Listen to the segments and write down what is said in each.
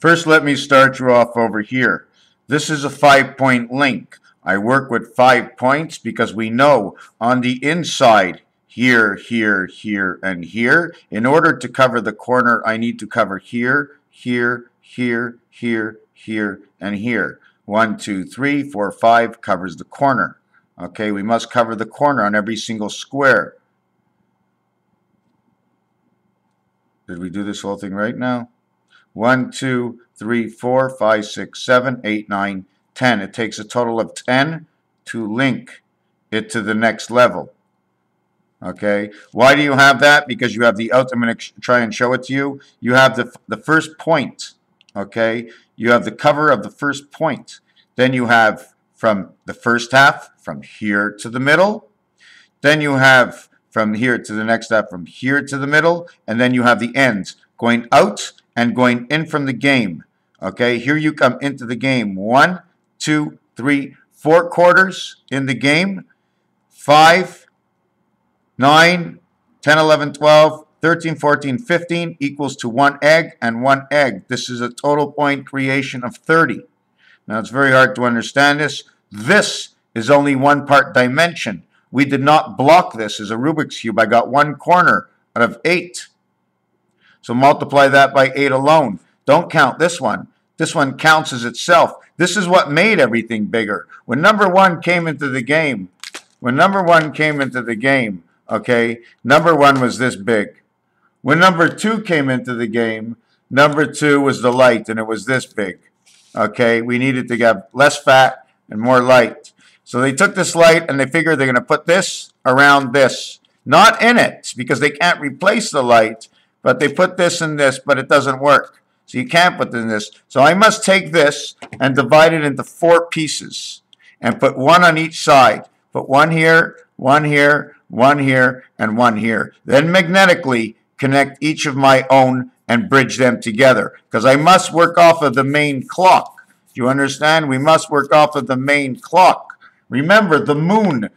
First, let me start you off over here. This is a 5-point link. I work with 5 points because we know on the inside, here, here, here, and here, in order to cover the corner, I need to cover here, here, here, here, here, and here. 1, 2, 3, 4, 5 covers the corner. Okay, we must cover the corner on every single square. Did we do this whole thing right now? 1, 2, 3, 4, 5, 6, 7, 8, 9, 10. It takes a total of 10 to link it to the next level. Okay, why do you have that? Because you have the I'm going to try and show it to you. You have the first point. Okay, you have the cover of the first point. Then you have from the first half, from here to the middle. Then you have from here to the next half, from here to the middle. And then you have the ends going out and going in from the game. Okay, here you come into the game. 1, 2, 3, 4 quarters in the game. 5, 9, 10, 11, 12, 13, 14, 15 equals to 1 egg and 1 egg. This is a total point creation of 30. Now it's very hard to understand this. This is only 1 part dimension. We did not block this as a Rubik's Cube. I got 1 corner out of 8. So multiply that by 8 alone. Don't count this one. This one counts as itself. This is what made everything bigger. When number 1 came into the game, okay, number 1 was this big. When number 2 came into the game, number 2 was the light, and it was this big. Okay, we needed to have less fat and more light. So they took this light and they figured they're going to put this around this. Not in it, because they can't replace the light, but they put this in this, but it doesn't work. So you can't put in this. So I must take this and divide it into 4 pieces and put 1 on each side. Put 1 here, 1 here, 1 here, and 1 here. Then magnetically connect each of my own and bridge them together, because I must work off of the main clock. Do you understand? We must work off of the main clock. Remember, the moon,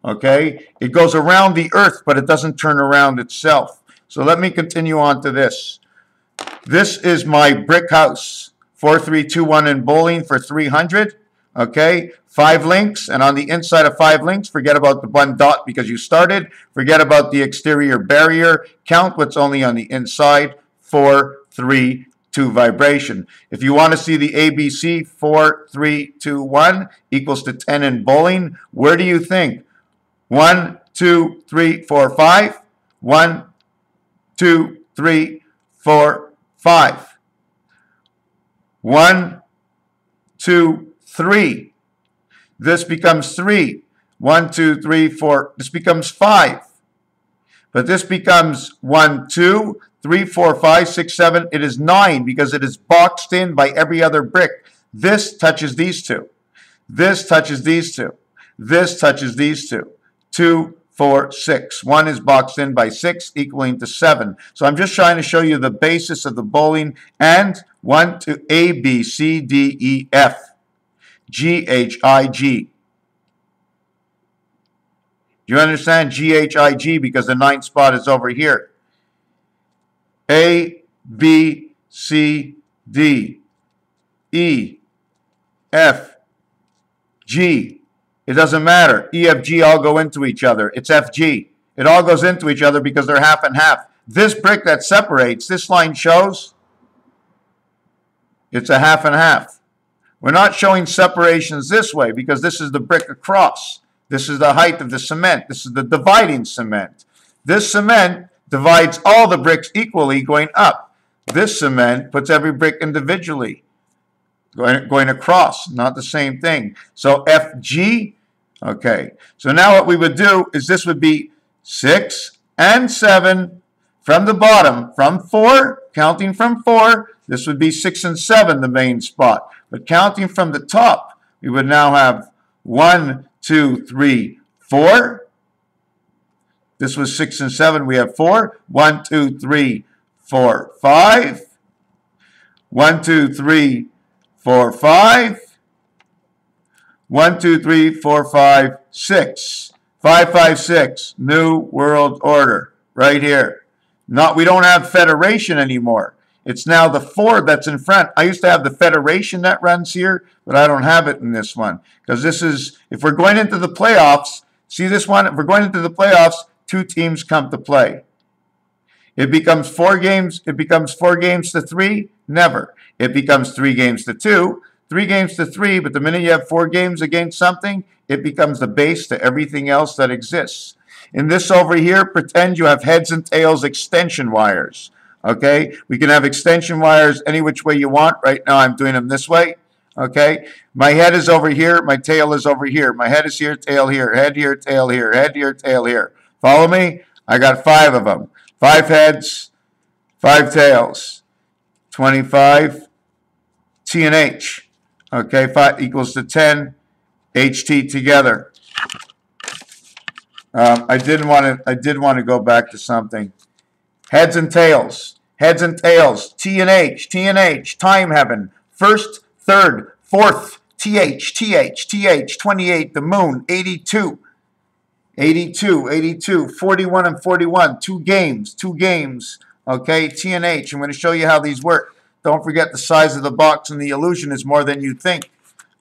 okay, it goes around the earth, but it doesn't turn around itself. So let me continue on to this. This is my brick house. 4, 3, 2, 1 in bowling for 300. Okay, 5 links, and on the inside of 5 links, forget about the 1 dot because you started. Forget about the exterior barrier. Count what's only on the inside. 4, 3, 2 vibration. If you want to see the ABC, 4, 3, 2, 1 equals to 10 in bowling. Where do you think? 1, 2, 3, 4, 5. 1, 2, 3, 4, 5. 1, 2, 3. This becomes 3. 1, 2, 3, 4. This becomes 5. But this becomes 1, 2, 3, 4, 5, 6, 7. It is 9 because it is boxed in by every other brick. This touches these 2. This touches these 2. This touches these 2. 2, 4, 6. 1 is boxed in by 6, equaling to 7. So I'm just trying to show you the basis of the bowling. And 1, 2, A, B, C, D, E, F. G, H, I, G. Do you understand? G, H, I, G, because the 9th spot is over here. A, B, C, D, E, F, G. It doesn't matter. E, F, G all go into each other. It's F, G. It all goes into each other because they're half and half. This brick that separates, this line shows it's a half and half. We're not showing separations this way because this is the brick across. This is the height of the cement. This is the dividing cement. This cement divides all the bricks equally going up. This cement puts every brick individually going across, not the same thing. So FG, okay. So now what we would do is this would be 6 and 7 from the bottom, from 4, counting from 4, this would be 6 and 7, the main spot. But counting from the top, we would now have 1, 2, 3, 4. This was 6 and 7. We have 4. 1, 2, 3, 4, 5. 1, 2, 3, 4, 5. 1, 2, 3, 4, 5, 6. 5, 5, 6. New World Order. Right here. We don't have federation anymore. It's now the 4 that's in front. I used to have the Federation that runs here, but I don't have it in this one. Because this is, if we're going into the playoffs, see this one? If we're going into the playoffs, 2 teams come to play. It becomes 4 games. It becomes 4 games to 3. Never. It becomes 3 games to 2. 3 games to 3. But the minute you have 4 games against something, it becomes the base to everything else that exists. In this over here, pretend you have heads and tails extension wires. Okay? We can have extension wires any which way you want. Right now I'm doing them this way. Okay? My head is over here. My tail is over here. My head is here, tail here. Head here, tail here. Head here, tail here. Follow me? I got 5 of them. 5 heads, 5 tails. 25 T and H. Okay? 5 equals to 10 HT together. I did want to go back to something. Heads and tails. Heads and tails. T and H. T and H. Time heaven. First, third, fourth. TH. TH. TH. 28. The moon. 82. 82. 82. 41 and 41. 2 games. 2 games. Okay. T and H. I'm going to show you how these work. Don't forget the size of the box and the illusion is more than you think.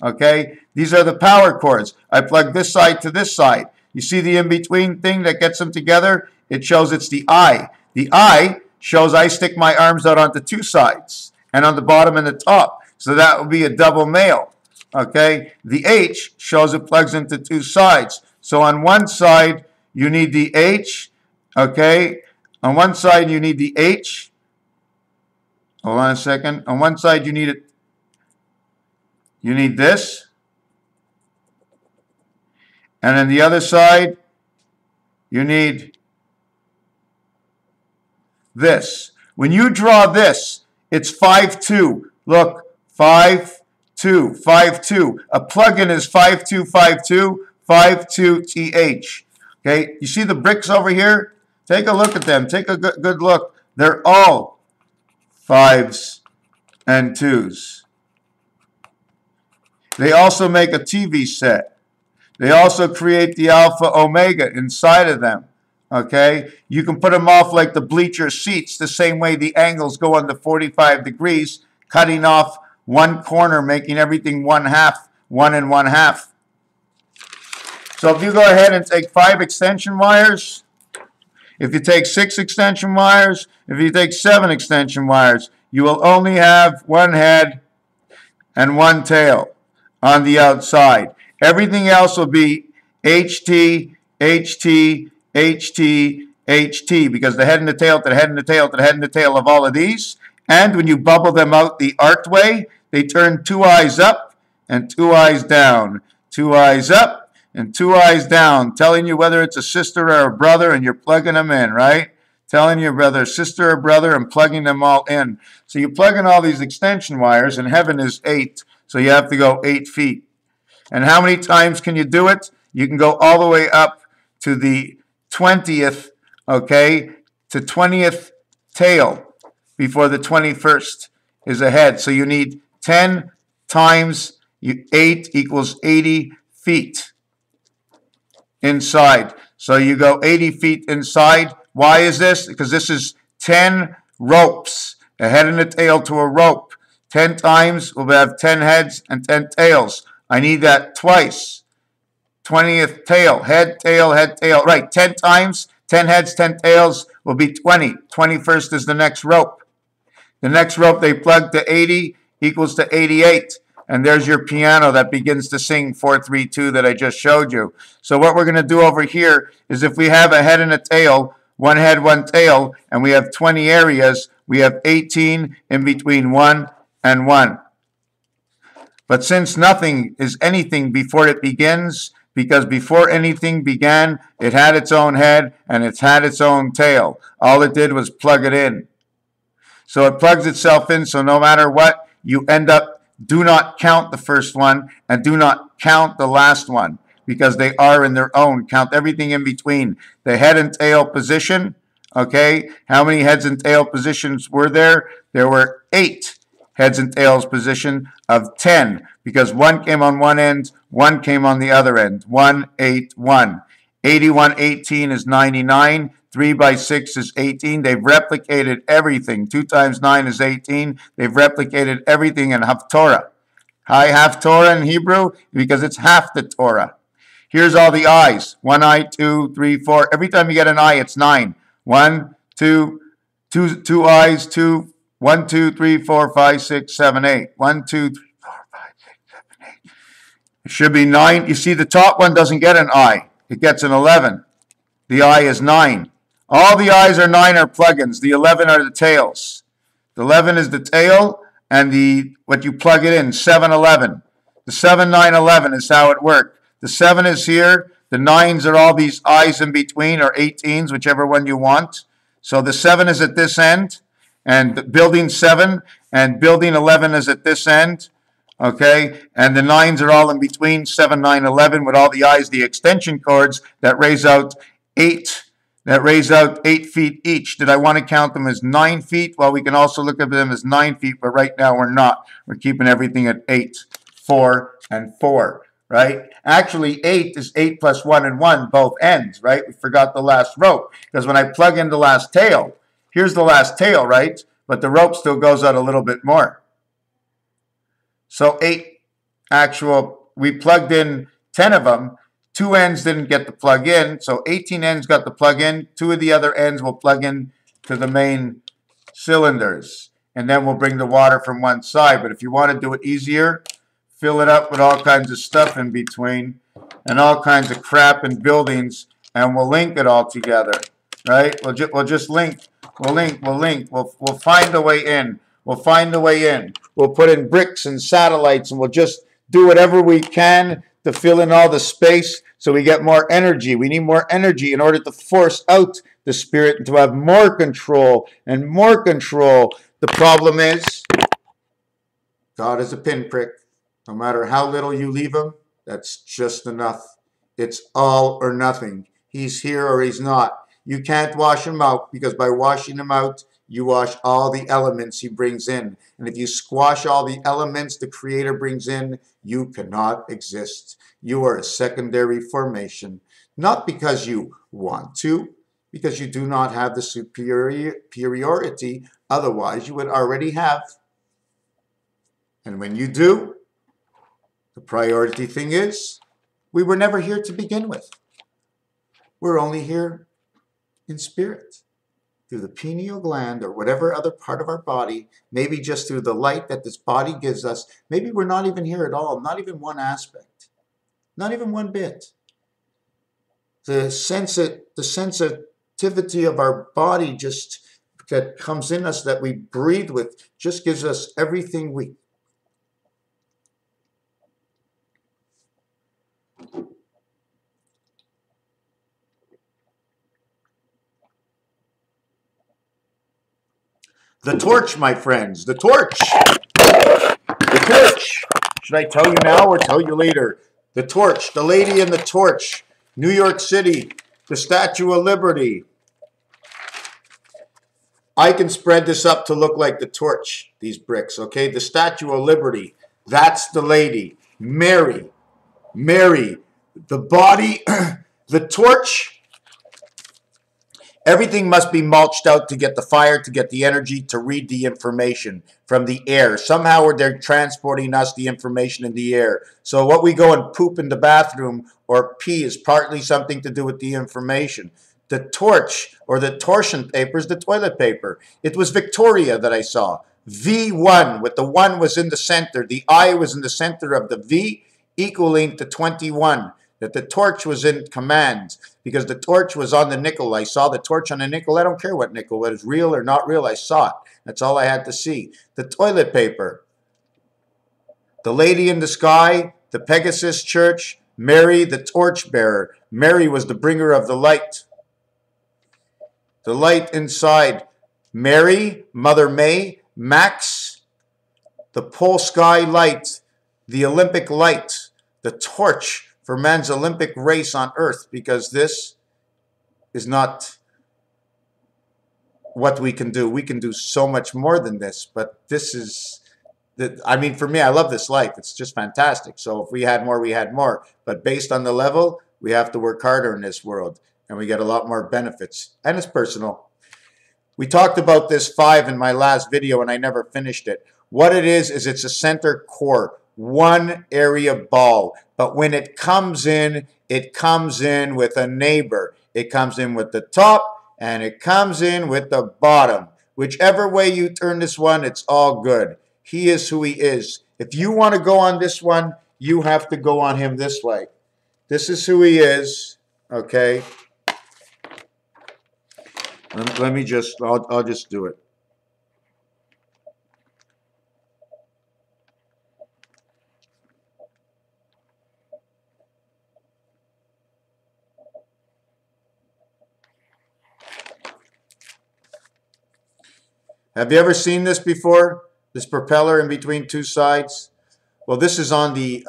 Okay. These are the power cords. I plug this side to this side. You see the in-between thing that gets them together? It shows it's the I. The I shows I stick my arms out onto 2 sides and on the bottom and the top. So that would be a double male. Okay? The H shows it plugs into 2 sides. So on one side, you need the H. Okay? On one side, you need the H. Hold on a second. On one side, you need it. You need this. And on the other side, you need this. When you draw this, it's 5-2. Look, 5-2, 5-2. A plug-in is 5-2, 5-2, 5-2 TH. Okay, you see the bricks over here? Take a look at them. Take a good look. They're all 5s and 2s. They also make a TV set. They also create the alpha omega inside of them. Okay? You can put them off like the bleacher seats, the same way the angles go on the 45 degrees, cutting off one corner, making everything 1/2, 1 and 1/2. So if you go ahead and take 5 extension wires, if you take 6 extension wires, if you take 7 extension wires, you will only have 1 head and 1 tail on the outside. Everything else will be HT, HT, HT, HT, because the head and the tail to the head and the tail to the head and the tail of all of these. And when you bubble them out the arced way, they turn 2 eyes up and 2 eyes down. 2 eyes up and 2 eyes down, telling you whether it's a sister or a brother, and you're plugging them in, right? Telling you whether sister or brother and plugging them all in. So you plug in all these extension wires, and heaven is 8, so you have to go 8 feet. And how many times can you do it? You can go all the way up to the 20th, okay, to 20th tail before the 21st is a head. So you need 10 times 8 equals 80 feet inside. So you go 80 feet inside. Why is this? Because this is 10 ropes, a head and a tail to a rope. 10 times we'll have 10 heads and 10 tails. I need that twice. 20th tail, head, tail, head, tail. Right, 10 times, 10 heads, 10 tails will be 20. 21st is the next rope. The next rope they plug to 80 equals to 88. And there's your piano that begins to sing 4-3-2 that I just showed you. So what we're going to do over here is if we have a head and a tail, 1 head, 1 tail, and we have 20 areas, we have 18 in between 1 and 1. But since nothing is anything before it begins, because before anything began, it had its own head and it had its own tail. All it did was plug it in. So it plugs itself in, so no matter what, you end up, do not count the first one and do not count the last one, because they are in their own. Count everything in between. The head and tail position, okay? How many heads and tail positions were there? There were 8. Heads and tails position of 10, because 1 came on one end, 1 came on the other end. 1, 8, 1. 81, 18 is 99. 3 by 6 is 18. They've replicated everything. 2 times 9 is 18. They've replicated everything in Haftorah. I have Torah in Hebrew because it's half the Torah. Here's all the eyes. 1 eye, 2, 3, 4. Every time you get an eye, it's 9. 1, 2, 2 eyes, 2, 1, 2, 3, 4, 5, 6, 7, 8. 1, 2, 3, 4, 5, 6, 7, 8. It should be 9. You see, the top one doesn't get an eye. It gets an 11. The eye is 9. All the eyes are 9 are plugins. The 11 are the tails. The 11 is the tail, and what you plug it in, 7, 11. The 7, 9, 11 is how it worked. The 7 is here. The 9s are all these eyes in between, or 18s, whichever one you want. So the 7 is at this end, and building 7 and building 11 is at this end. Okay, and the 9s are all in between, 7, 9, 11, with all the eyes, the extension cords that raise out 8 feet each. Did I want to count them as 9 feet? Well, we can also look at them as 9 feet, but right now we're not. We're keeping everything at 8, 4, and 4, right? Actually, 8 is 8 plus 1 and 1, both ends, right? We forgot the last rope, because when I plug in the last tail, here's the last tail, right? But the rope still goes out a little bit more. So 8 actual, we plugged in 10 of them. 2 ends didn't get the plug in, so 18 ends got the plug in. 2 of the other ends will plug in to the main cylinders. And then we'll bring the water from one side. But if you want to do it easier, fill it up with all kinds of stuff in between and all kinds of crap and buildings, and we'll link it all together, right? We'll just link. We'll link. We'll find a way in. We'll find a way in. We'll put in bricks and satellites, and we'll just do whatever we can to fill in all the space so we get more energy. We need more energy in order to force out the spirit and to have more control and more control. The problem is, God is a pinprick. No matter how little you leave him, that's just enough. It's all or nothing. He's here or he's not. You can't wash him out, because by washing him out, you wash all the elements he brings in. And if you squash all the elements the Creator brings in, you cannot exist. You are a secondary formation. Not because you want to, because you do not have the superiority. Otherwise, you would already have. And when you do, the priority thing is, we were never here to begin with. We're only here in spirit, through the pineal gland or whatever other part of our body, maybe just through the light that this body gives us. Maybe we're not even here at all, not even one aspect, not even one bit. The sensitivity of our body just that comes in us, that we breathe with, just gives us everything we. The torch, my friends, the torch. The torch. Should I tell you now or tell you later? The torch, the lady in the torch, New York City, the Statue of Liberty. I can spread this up to look like the torch, these bricks, okay? The Statue of Liberty, that's the lady. Mary, the body, the torch. Everything must be mulched out to get the fire, to get the energy, to read the information from the air. Somehow they're transporting us the information in the air. So what we go and poop in the bathroom or pee is partly something to do with the information. The torch or the torsion paper is the toilet paper. It was Victoria that I saw. V1, with the 1 was in the center. The I was in the center of the V, equaling to 21. That the torch was in command, because the torch was on the nickel. I saw the torch on the nickel. I don't care what nickel, whether it's real or not real, I saw it. That's all I had to see. The toilet paper, the lady in the sky, the Pegasus Church, Mary, the torch bearer. Mary was the bringer of the light. The light inside. Mary, Mother May, Max, the pole sky light, the Olympic light, the torch for man's Olympic race on earth, because this is not what we can do. We can do so much more than this, but this is, I mean, for me, I love this life. It's just fantastic. So if we had more, we had more. But based on the level, we have to work harder in this world. and we get a lot more benefits. And it's personal. We talked about this 5 in my last video, and I never finished it. What it is it's a center core, one area ball. But when it comes in with a neighbor. It comes in with the top, and it comes in with the bottom. Whichever way you turn this one, it's all good. He is who he is. If you want to go on this one, you have to go on him this way. This is who he is, okay? Let me just, I'll just do it. Have you ever seen this before? This propeller in between two sides? Well, this is on the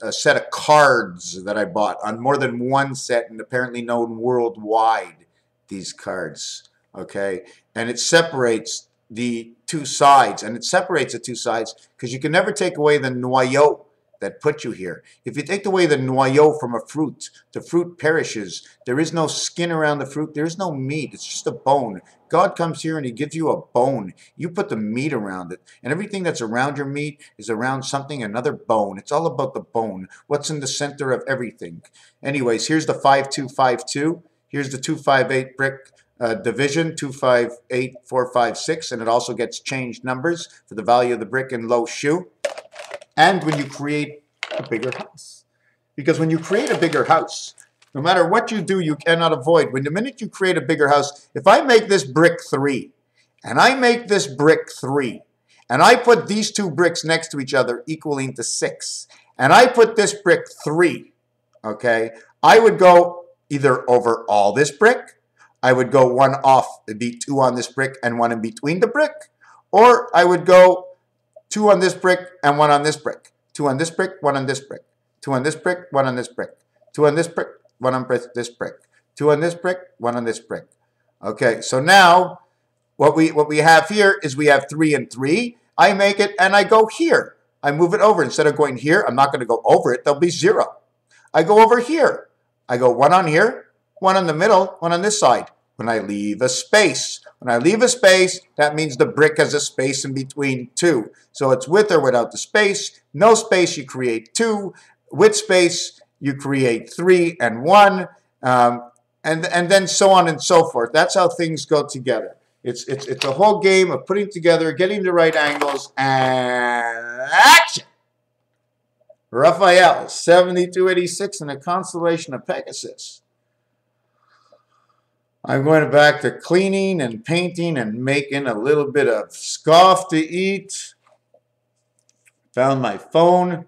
set of cards that I bought, on more than one set, and apparently known worldwide, these cards, okay? And it separates the two sides, and it separates the two sides because you can never take away the noyau that put you here. If you take away the noyau from a fruit, the fruit perishes. There is no skin around the fruit. There is no meat. It's just a bone. God comes here and he gives you a bone. You put the meat around it. And everything that's around your meat is around something, another bone. It's all about the bone. What's in the center of everything. Anyways, here's the 5252. Here's the 258 brick division, 258, 456. And it also gets changed numbers for the value of the brick in low shoe. And when you create a bigger house. Because when you create a bigger house, no matter what you do, you cannot avoid. When the minute you create a bigger house, if I make this brick 3, and I make this brick 3, and I put these two bricks next to each other equaling to 6, and I put this brick 3, okay, I would go either over all this brick, I would go one off, it'd be 2 on this brick and 1 in between the brick, or I would go 2 on this brick and 1 on this brick. 2 on this brick, 1 on this brick. 2 on this brick, 1 on this brick. 2 on this brick, 1 on this brick. 2 on this brick, 1 on this brick. Okay, so now what we have here is we have 3 and 3. I make it and I go here. I move it over. Instead of going here, I'm not going to go over it. There'll be 0. I go over here. I go 1 on here, 1 on the middle, 1 on this side. When I leave a space. When I leave a space, that means the brick has a space in between 2. So it's with or without the space. No space, you create 2. With space, you create 3 and 1. And then so on and so forth. That's how things go together. It's a whole game of putting together, getting the right angles, and action! Raphael, 7286 in the constellation of Pegasus. I'm going back to cleaning and painting and making a little bit of scoff to eat. Found my phone.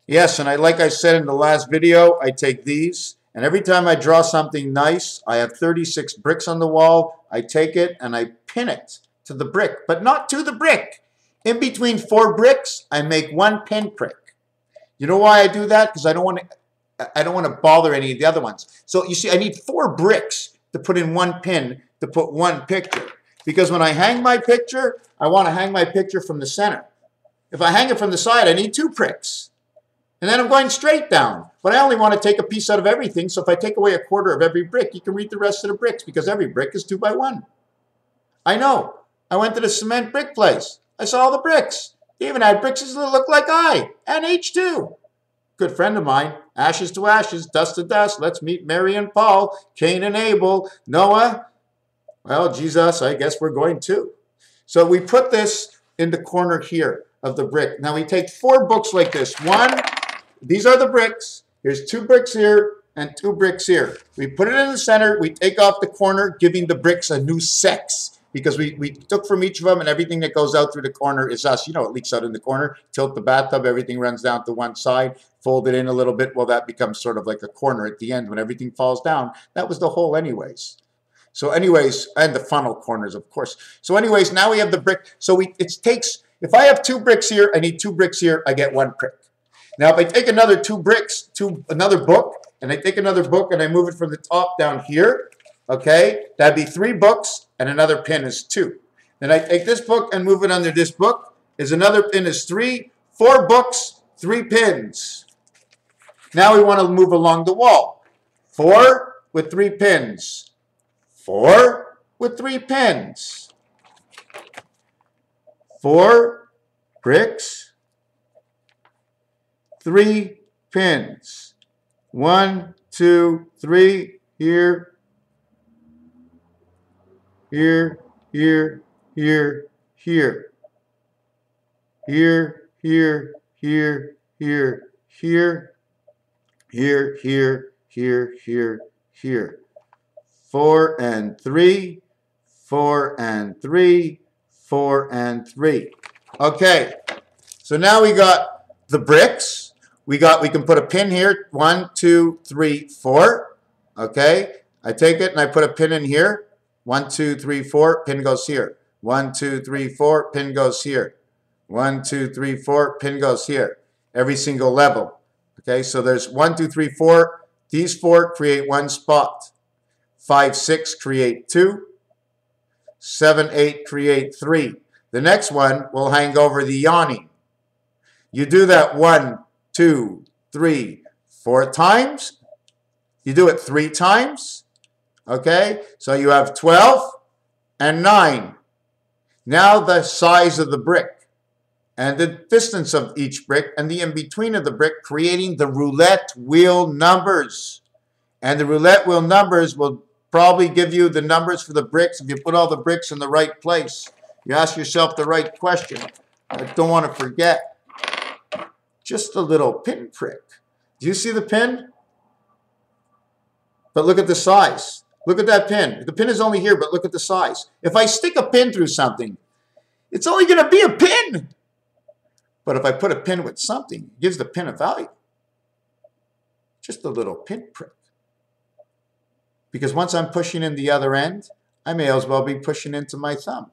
Yes, and like I said in the last video, I take these, and every time I draw something nice, I have 36 bricks on the wall. I take it and I pin it to the brick, but not to the brick. In between 4 bricks, I make 1 pin prick. You know why I do that? Because I don't want to bother any of the other ones. So you see, I need 4 bricks to put in 1 pin to put 1 picture. Because when I hang my picture, I want to hang my picture from the center. If I hang it from the side, I need 2 pricks. And then I'm going straight down. But I only want to take a piece out of everything, so if I take away a quarter of every brick, you can read the rest of the bricks, because every brick is 2 by 1. I know. I went to the cement brick place. I saw all the bricks. They even had bricks that look like I, and H2. Good friend of mine, ashes to ashes, dust to dust. Let's meet Mary and Paul, Cain and Abel, Noah. Well, Jesus, I guess we're going to. So we put this in the corner here of the brick. Now we take 4 books like this. 1, these are the bricks. Here's 2 bricks here and 2 bricks here. We put it in the center. We take off the corner, giving the bricks a new sex. Because we took from each of them, and everything that goes out through the corner is us. You know, it leaks out in the corner. Tilt the bathtub, everything runs down to one side. Fold it in a little bit. Well, that becomes sort of like a corner at the end when everything falls down. That was the hole anyways. So anyways, and the funnel corners, of course. So anyways, now we have the brick. So it takes, if I have 2 bricks here, I need 2 bricks here, I get 1 brick. Now, if I take another 2 bricks to another book, and I take another book and I move it from the top down here, okay, that'd be 3 books, and another pin is 2. Then I take this book and move it under this book, is another pin is 3, 4 books, 3 pins. Now we want to move along the wall. 4, with 3 pins. 4 with 3 pins. 4 bricks, 3 pins. 1, 2, 3, here, here, here, here, here. Here, here, here, here, here, here, here, here, here, here. 4 and 3, 4 and 3, 4 and 3. Okay, so now we got the bricks. We can put a pin here. 1, 2, 3, 4. Okay, I take it and I put a pin in here. 1, 2, 3, 4. Pin goes here. 1, 2, 3, 4. Pin goes here. 1, 2, 3, 4. Pin goes here. Every single level. Okay, so there's 1, 2, 3, 4. These 4 create 1 spot. 5, 6 create 2. 7, 8 create 3. The next one will hang over the yawning. You do that 1, 2, 3, 4 times. You do it 3 times. Okay, so you have 12 and 9. Now the size of the brick and the distance of each brick and the in-between of the brick, creating the roulette wheel numbers. And the roulette wheel numbers will probably give you the numbers for the bricks if you put all the bricks in the right place. You ask yourself the right question. I don't want to forget. Just a little pin prick. Do you see the pin? But look at the size. Look at that pin. The pin is only here, but look at the size. If I stick a pin through something, it's only going to be a pin. But if I put a pin with something, it gives the pin a value. Just a little pin prick. Because once I'm pushing in the other end, I may as well be pushing into my thumb.